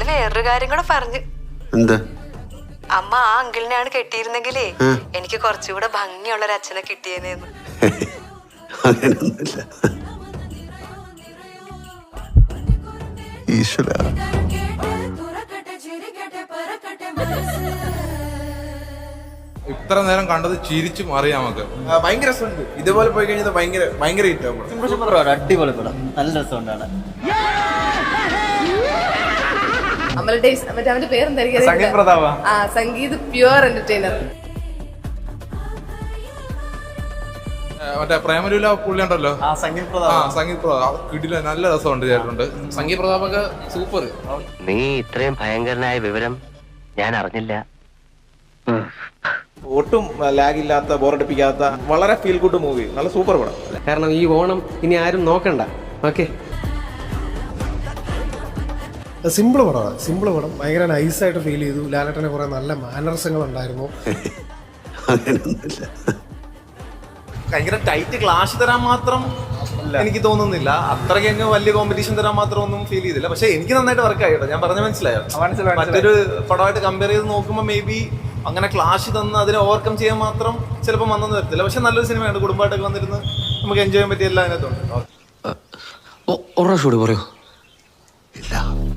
വേറൊരു കാര്യം കൂടെ പറഞ്ഞു. എന്താ? അമ്മ ആ അങ്കിളിനെയാണ് കെട്ടിയിരുന്നെങ്കിലേ എനിക്ക് കുറച്ചുകൂടെ ഭംഗിയുള്ളൊരു അച്ഛനെ കിട്ടിയേനേന്ന്. അങ്ങനെയൊന്നുമില്ല. ഈശ്വര, ഇത്ര നേരം കണ്ടത് ചിരിച്ചു മാറിയാ നമുക്ക്. ഭയങ്കര രസമുണ്ട്. ഇതുപോലെ പോയി കഴിഞ്ഞാൽ ഭയങ്കര ഹിറ്റാവും. അടിപൊളി പടം, നല്ല രസമുണ്ടാണ്. അവന്റെ പേരെന്തായിരിക്കും? Sangeeth pure entertainer. മറ്റേ പ്രേമലൂല പുള്ളി ഉണ്ടല്ലോ, സംഗീത് പ്രതാപ് കിടില, നല്ല രസമുണ്ട് ചേട്ടുണ്ട്. സംഗീത് പ്രതാപൊക്കെ സൂപ്പർ. നീ ഇത്രയും ഭയങ്കരനായ വിവരം ഞാൻ അറിഞ്ഞില്ല. ഒട്ടും ലാഗില്ലാത്ത, ബോറടിപ്പിക്കാത്ത, വളരെ ഫീൽ ഗുഡ് മൂവി. നല്ല സൂപ്പർ പടം. കാരണം ഈ ഓണം ഇനി ആരും നോക്കണ്ട. ഓക്കെ, സിമ്പിൾ പടം ഭയങ്കര നൈസായിട്ട് ഫീൽ ചെയ്തു. ലാലേട്ടന് കുറെ നല്ല മാനർസങ്ങൾ ഉണ്ടായിരുന്നു. അങ്ങനെയൊന്നുമില്ല. ഭയങ്കര ടൈറ്റ് ക്ലാഷ് തരാൻ മാത്രം എനിക്ക് തോന്നുന്നില്ല. അത്രയ്ക്ക് അങ്ങ് വലിയ കോമ്പറ്റീഷൻ തരാൻ മാത്രം ഒന്നും ഫീൽ ചെയ്തില്ല. പക്ഷെ എനിക്ക് നന്നായിട്ട് വർക്ക് ആയിട്ടോ. ഞാൻ പറഞ്ഞ മനസ്സിലായോ? മറ്റൊരു പടമായിട്ട് കമ്പയർ ചെയ്ത് നോക്കുമ്പോൾ മേ ബി അങ്ങനെ ക്ലാഷ് തന്ന് അതിനെ ഓവർകം ചെയ്യാൻ മാത്രം ചിലപ്പോൾ വന്നെന്ന് വരത്തില്ല. പക്ഷെ നല്ലൊരു സിനിമയാണ്. കുടുംബമായിട്ടൊക്കെ വന്നിരുന്ന് നമുക്ക് എൻജോയ് ചെയ്യാൻ പറ്റിയ എല്ലാം അതിനകത്തുണ്ട്. പറയൂ.